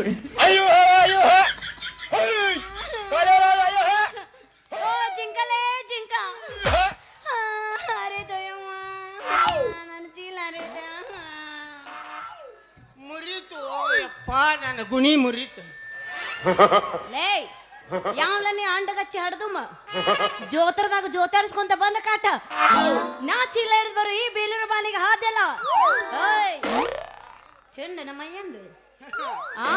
ಅಯ್ಯೋ ಅಯ್ಯೋ ಓ ಜಿಂಕಲೇ ಜಿಂಕ ಅರೆ ದಯಮ್ಮ ನನ್ನ ಚೀಲ ಅರೆದ ಮುರಿತು ಯಪ್ಪ ನನ್ನ ಗುಣಿ ಮುರಿತು ಲೇ ಯಾವಲನಿ ಅಂಡಗಚ್ಚಿ ಹಡ್ದುಮ್ಮ ಜೋತ್ರದಾಗ ಜೋತಾಡಿಸ್ಕೊಂತ ಬಂದ ಕಾಟ ನಾ ಚೀಲ ಹಿಡಿದು ಬರು ಈ ಬೇಲೂರು ಬಾಲಿಗೆ ಹಾದೆಲ್ಲ ಓಯ್ ಚೆಂಡ ನಮ್ಮಯ್ಯಂದು ಆ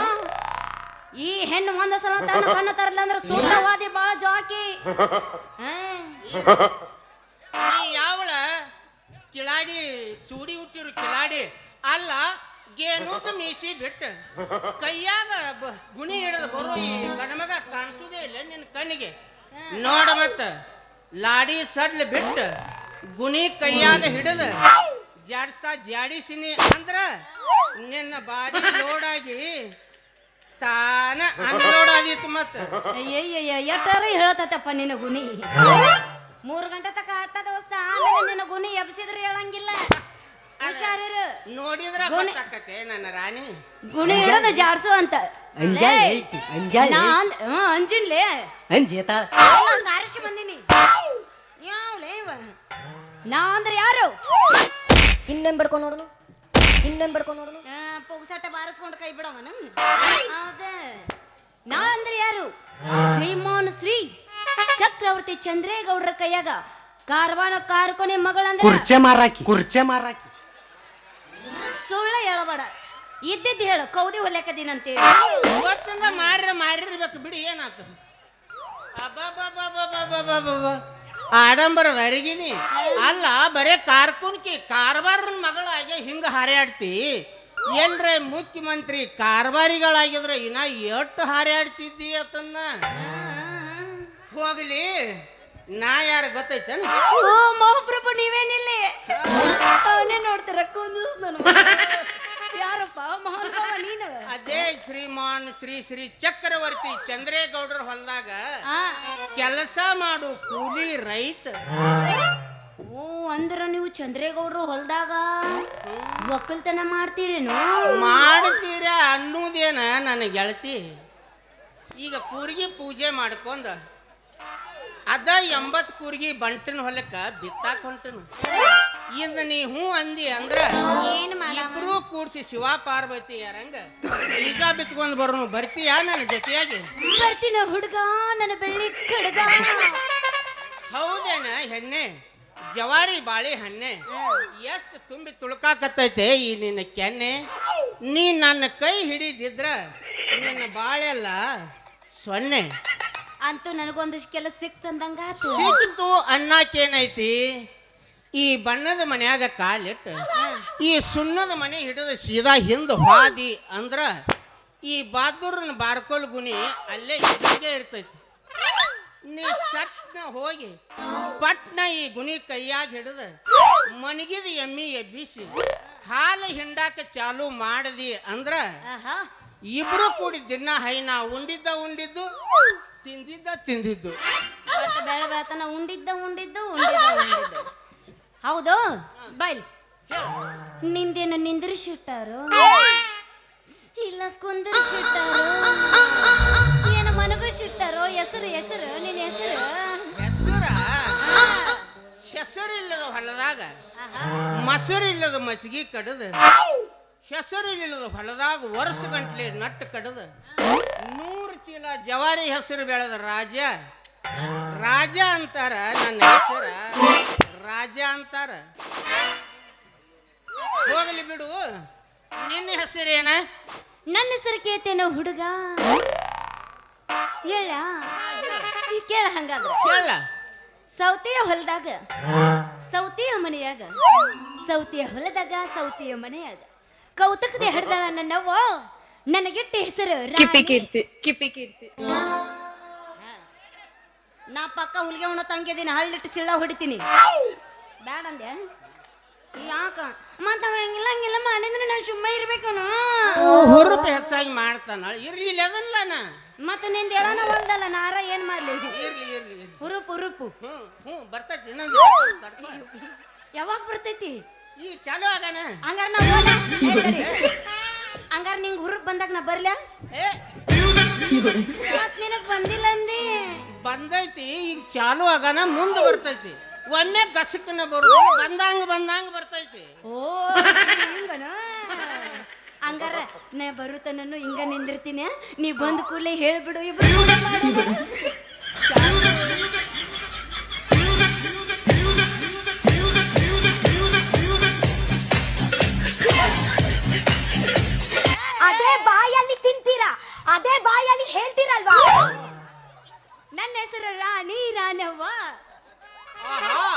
ಈ ಹೆಣ್ಣು ಒಂದ ಸಲ ತಾನು ಕಣ್ಣು ತರಲ್ಲ ಅಂದ್ರೆ ಸೂತ್ರವಾದಿ ಬಾಳ ಜಾಕಿ ಯಾವಳ ಕಿಲಾಡಿ ಚೂಡಿ ಹುಟ್ಟಿರು ಕಿಲಾಡಿ ಅಲ್ಲ ಗೇನೂಕ ಮೀಸಿ ಬಿಟ್ಟು ಕೈಯಾಗ ಗುಣಿ ಹಿಡಿದು ಬರೋ ಈ ಗಣಮಗ ಕಾಣಿಸುದೇ ಇಲ್ಲ ನಿನ್ನ ಕಣ್ಣಿಗೆ ನೋಡ ಮತ್ತ ಲಾಡಿ ಸಡ್ಲ ಬಿಟ್ಟು ಗುಣಿ ಕೈಯಾಗ ಹಿಡಿದು ಜಾಡ್ಸ್ತಾ ಜಾಡಿಸಿನಿ ಅಂದ್ರ ನಿನ್ನ ಬಾಡಿ ಲೋಡಾಗಿ ತಾನ ಅನ್ಲೋಡ್ ಆಗಿತ್ತು ಮತ್ತ ಅಯ್ಯಯ್ಯ ಎಟ್ಟಾರ ಹೇಳತಪ್ಪ ನಿನ್ನ ಗುಣಿ 3 ಗಂಟೆ ತಕ ಆಟ ದೋಸ್ತ ಆಮೇಲೆ ನಿನ್ನ ಗುಣಿ ಎಬ್ಸಿದ್ರೆ ಹೇಳಂಗಿಲ್ಲ ಹುಷಾರಿರು ನೋಡಿದ್ರ ಗೊತ್ತಾಕತೆ ನನ್ನ ರಾಣಿ ಗುಣಿ ಹಿಡಿದು ಜಾಡ್ಸು ಅಂತ ಅಂಜಿನ್ಲೇ ಸಾರಿಸಿ ಬಂದಿನಿ ಯಾವ್ಲೇ ಇವ ನಾ ಅಂದ್ರೆ ಯಾರು ಇನ್ನೊಂದು ಬಡ್ಕೊಂಡು ನೋಡೋಣ ಇನ್ನೊಂದು ಬಡ್ಕೊಂಡು ನೋಡೋಣ ಪೊಗಸಾಟ ಬಾರಿಸ್ಕೊಂಡು ಕೈ ಬಿಡವನ ಹೌದ ನಾ ಅಂದ್ರೆ ಯಾರು ಶ್ರೀಮಾನ್ ಶ್ರೀ ಚಕ್ರವರ್ತಿ ಚಂದ್ರೇಗೌಡರ ಕೈಯಾಗ ಕಾರ್ವಾನ ಕಾರ್ಕೊನೆ ಮಗಳಂದ್ರೆ ಕುರ್ಚೆ ಮಾರಾಕಿ ಸುಳ್ಳ ಹೇಳಬೇಡ ಇದ್ದಿದ್ದು ಹೇಳು ಕೌದಿ ಹೊಲೆಕದಿನಂತೇಳಿ ಇವತ್ತಿಂದ ಮಾರಿರ್ಬೇಕು ಬಿಡಿ ಏನಾತ ಆಡಂಬರದ ಅರಿಗಿನಿ ಅಲ್ಲ ಬರೇ ಕಾರ್ಕುನ್ಕಿ ಕಾರ್ಬಾರನ ಮಗಳಾಗಿ ಹಿಂಗ ಹಾರ್ಯಾಡ್ತಿ ಎಲ್ರ ಮುಖ್ಯಮಂತ್ರಿ ಕಾರ್ಬಾರಿಗಳಾಗಿದ್ರ ಇನ್ನ ಎಷ್ಟು ಹಾರ್ಯಾಡ್ತಿದ್ದಿ ಅತನ್ನ ಹೋಗ್ಲಿ ನಾ ಯಾರು ಗೊತ್ತೈತೇನ ಓ ಮಹಾಪ್ರಭು ನೀವೇನಿಲ್ಲಿ ಅವನೇ ನೋಡ್ತಾರ ಕುಂದಿಸ್ತಾನ ಯಾರಪ್ಪ ಮಹಾನುಭಾವ ನೀನು ಅದೇ ಶ್ರೀಮಾನ್ ಶ್ರೀ ಶ್ರೀ ಚಕ್ರವರ್ತಿ ಚಂದ್ರೇಗೌಡರ ಹೊಲದಾಗ ಕೆಲಸ ಮಾಡು ಕೂಲಿ ರೈತ ಓ ಅಂದ್ರ ನೀವು ಚಂದ್ರೇಗೌಡರು ಹೊಲದಾಗ ಒಕ್ಕಲ್ತನ ಮಾಡ್ತೀರೇನು ಮಾಡ್ತೀರ ಅನ್ನೋದೇನ ನನ್ನ ಗೆಳತಿ ಈಗ ಕೂರ್ಗಿ ಪೂಜೆ ಮಾಡ್ಕೊಂಡ ಅದ 80 ಕೂರ್ಗಿ ಬಂಟನ ಹೊಲಕ್ಕ ಬಿತ್ತಾಕ ಹೊಂಟನು ಇದ ನೀ ಹೂ ಅಂದಿ ಅಂದ್ರ ಇಬ್ರು ಕೂಡ್ಸಿ ಶಿವ ಪಾರ್ವತಿ ಯಾರಂಗ ಈಗ ಬಿತ್ಕೊಂಡ್ ಬರೋನು ಬರ್ತೀಯಾ ನನ್ನ ಜೊತೆಯಾಗಿ ಬರ್ತೀನ ಹುಡುಗ ನನ್ನ ಬೆಳ್ಳಿ ಕಡಗ ಹೌದೇನ ಹೆಣ್ಣೆ ಜವಾರಿ ಬಾಳಿ ಹಣ್ಣೆ ಎಷ್ಟು ತುಂಬಿ ತುಳುಕಾಕತ್ತೈತೆ ಈ ನಿನ್ನ ಕೆನ್ನೆ ನೀ ನನ್ನ ಕೈ ಹಿಡಿದಿದ್ರ ನಿನ್ನ ಬಾಳೆಲ್ಲ ಸೊನ್ನೆ ಅಂತೂ ನನಗೊಂದಿಷ್ಟು ಕೆಲಸ ಸಿಕ್ತಂದಂಗ ಸಿಕ್ತು ಅನ್ನಕೇನೈತಿ ಈ ಬಣ್ಣದ ಮನ್ಯಾಗ ಕಾಲಿಟ್ಟು ಈ ಸುಣ್ಣದ ಮನೆ ಹಿಡಿದ ಸೀದಾ ಹಿಂದ ಹಾದಿ ಅಂದ್ರ ಈ ಬಾದೂರನ ಬಾರ್ಕೋಲ್ ಗುಣಿ ಅಲ್ಲೇ ಇದ್ದಂಗೆ ಇರ್ತೈತಿ ನೀ ಸಟ್ನ ಹೋಗಿ ಪಟ್ನ ಈ ಗುಣಿ ಕೈಯಾಗ ಹಿಡಿದ ಮನಗಿದ ಎಮ್ಮಿ ಎಬ್ಬಿಸಿ ಹಾಲು ಹಿಂಡಾಕ ಚಾಲು ಮಾಡದಿ ಅಂದ್ರ ಇಬ್ರು ಕೂಡಿ ದಿನ ಹೈನ ಉಂಡಿದ್ದು ತಿಂದಿದ್ದು ಬೆಳೆ ಬೆಳತನ ಉಂಡಿದ್ದು ಹೌದು ಬೈಲ್ ನಿಂದೇನು ನಿಂದ್ರಿಸಿಟ್ಟಾರು ಇಲ್ಲ ಕುಂದ್ರಿಸಿಟ್ಟಾರು ಏನು ಮನಗಿಸಿಟ್ಟಾರೋ ಹೆಸರು ನಿನ್ನ ಹೆಸರಿಲ್ಲದ ಹೊಲದಾಗ ಮೊಸರಿಲ್ಲದ ಮಸಿಗೆ ಕಡದ ಹೆಸರಿಲ್ಲದ ಹೊಲದಾಗ ವರ್ಷ ಗಂಟ್ಲೆ ನಟ್ಟು ಕಡದ 100 ಚೀಲ ಜವಾರಿ ಹೆಸರು ಬೆಳೆದ ರಾಜ ಅಂತಾರ ನನ್ನ ಹೆಸರ ರಾಜ ಅಂತಾರ ಹೋಗಲಿ ಬಿಡು ನಿನ್ನ ಹೆಸರೇನ ನನ್ನ ಹೆಸರು ಕೇತೇನೋ ಹುಡುಗ ಹೇಳ ಈ ಕೇಳ ಹಂಗಾದ್ರ ಕೇಳ ಸೌತೆಯ ಹೊಲದಾಗ ಸೌತೆಯ ಮನೆಯಾಗ ಸೌತೆಯ ಹೊಲದಾಗ ಸೌತೆಯ ಮನೆಯಾಗ ಕೌತುಕದೆ ಹಿಡ್ದಾಳ ನನ್ನವ್ವ ನನಗೆಟ್ಟ ಹೆಸರು ಕಿಪ್ಪಿ ಕೀರ್ತಿ ನಾ ಪಕ್ಕ ಹುಲಿಗೆ ಉಣ ತಂಗಿದೀನಿ ಹಳ್ಳಿಟ್ಟು ಸಿಳ್ಳ ಹೊಡಿತೀನಿ ಬ್ಯಾಡಂದೆ ಯಾಕ ಮತ್ತವ ಹಂಗಿಲ್ಲ ಮಾಡಿದ್ರೆ ನಾನು ಸುಮ್ಮ ಇರ್ಬೇಕು ಹುರುಪು ಹೆಚ್ಚಾಗಿ ಮಾಡ್ತಾನ ಇರ್ಲಿಲ್ಲ ಅದಲ್ಲ ಮತ್ತೆ ನಿಂದ ಹೇಳನ ಹೊಲ್ದಲ್ಲ ನಾರ ಏನ್ ಮಾಡ್ಲಿ ಇರ್ಲಿ ಹುರುಪು ಬರ್ತೈತಿ ಯಾವಾಗ ಬರ್ತೈತಿ ಈ ಚಾಲು ಆಗಾನ ಹಂಗಾರ ಹಂಗಾರ ನಿಂಗೆ ಹುರುಪ್ ಬಂದಾಗ ನಾ ಬರ್ಲ ಏ ಮತ್ ನಿನಗ್ ಬಂದಿಲ್ಲ ಅಂದಿ ಬಂದೈತಿ ಈಗ ಚಾಲು ಆಗನ ಮುಂದೆ ಬರ್ತೈತಿ ಒಮ್ಮೆ ಗಸಕನ ಬರುದು ಬಂದಂಗ ಬರ್ತೈತಿ ಓ ಹಿಂಗನ ಹಂಗಾರ ನಾ ಬರುತ್ತ ನಾನು ಹಿಂಗ ನಿಂದಿರ್ತೀನಿ ನೀ ಬಂದ ಕೂಡಲೇ ಹೇಳ್ಬಿಡು ಇಬ್ರು ಕೂಡೆ ಮಾಡೋಣ. ಅದೇ ಬಾಯಲ್ಲಿ ತಿಂತೀರಾ, ಅದೇ ಬಾಯಲ್ಲಿ ಹೇಳ್ತೀರಲ್ವಾ? ನನ್ನ ಹೆಸರು ರಾಣಿ ರಾಣವ್ವ. ಆಹಾ,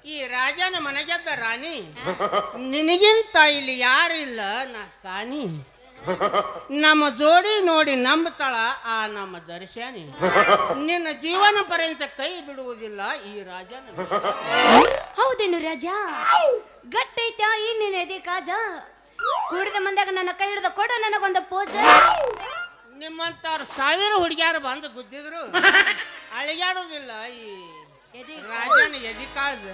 ಈ ರಾಜನ ಮನೆಗೆದ್ದ ರಾಣಿ ನಿನಗಿಂತ ಇಲ್ಲಿ ಯಾರಿಲ್ಲ ನಾ ಕಾಣಿ ನಮ್ಮ ಜೋಡಿ ನೋಡಿ ನಂಬತಾಳ ಆ ನಮ್ಮ ದರ್ಶನಿ ನಿನ್ನ ಜೀವನ ಪರ್ಯಂತ ಕೈ ಬಿಡುವುದಿಲ್ಲ ಈ ರಾಜನ. ಹೌದೇನು ರಾಜ ಗಟ್ಟೈತ ಇನ್ನೇನು ಎದೆ ಕಾಜ ಕುಡಿದ ಮಂದಾಗ ನನ್ನ ಕೈ ಹಿಡಿದ ಕೊಡು ನನಗೊಂದು ಪೋಜ. ನಿಮ್ಮಂತವ್ರು 1000 ಹುಡುಗಿಯಾರು ಬಂದು ಗುದ್ದಿದ್ರು ಅಳಿಗಾಡುವುದಿಲ್ಲ ಈ ರಾಜನ ಎದಿ ಕಾಳ್ದ.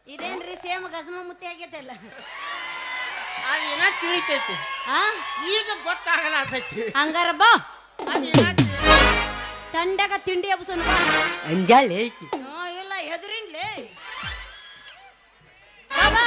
ಇದೇನ್ರಿ ಸೇಮ್ ಗಜಮ ಮುತ್ತಿ ಆಗೈತಲ್ಲ ಅದೇನ ತಿಳಿತೈತಿ ಆ ಈಗ ಗೊತ್ತಾಗಲಾತೈತಿ. ಹಂಗಾರ ಬಾ ಅದೇನ ತಂಡಗ ತಿಂಡಿ ಹಬ್ಬಸೋನು ಬಾ. ಅಂಜಾಳೆ ಇಲ್ಲ ಹೆದರಿನ್ಲೇ ಬಾ ಬಾ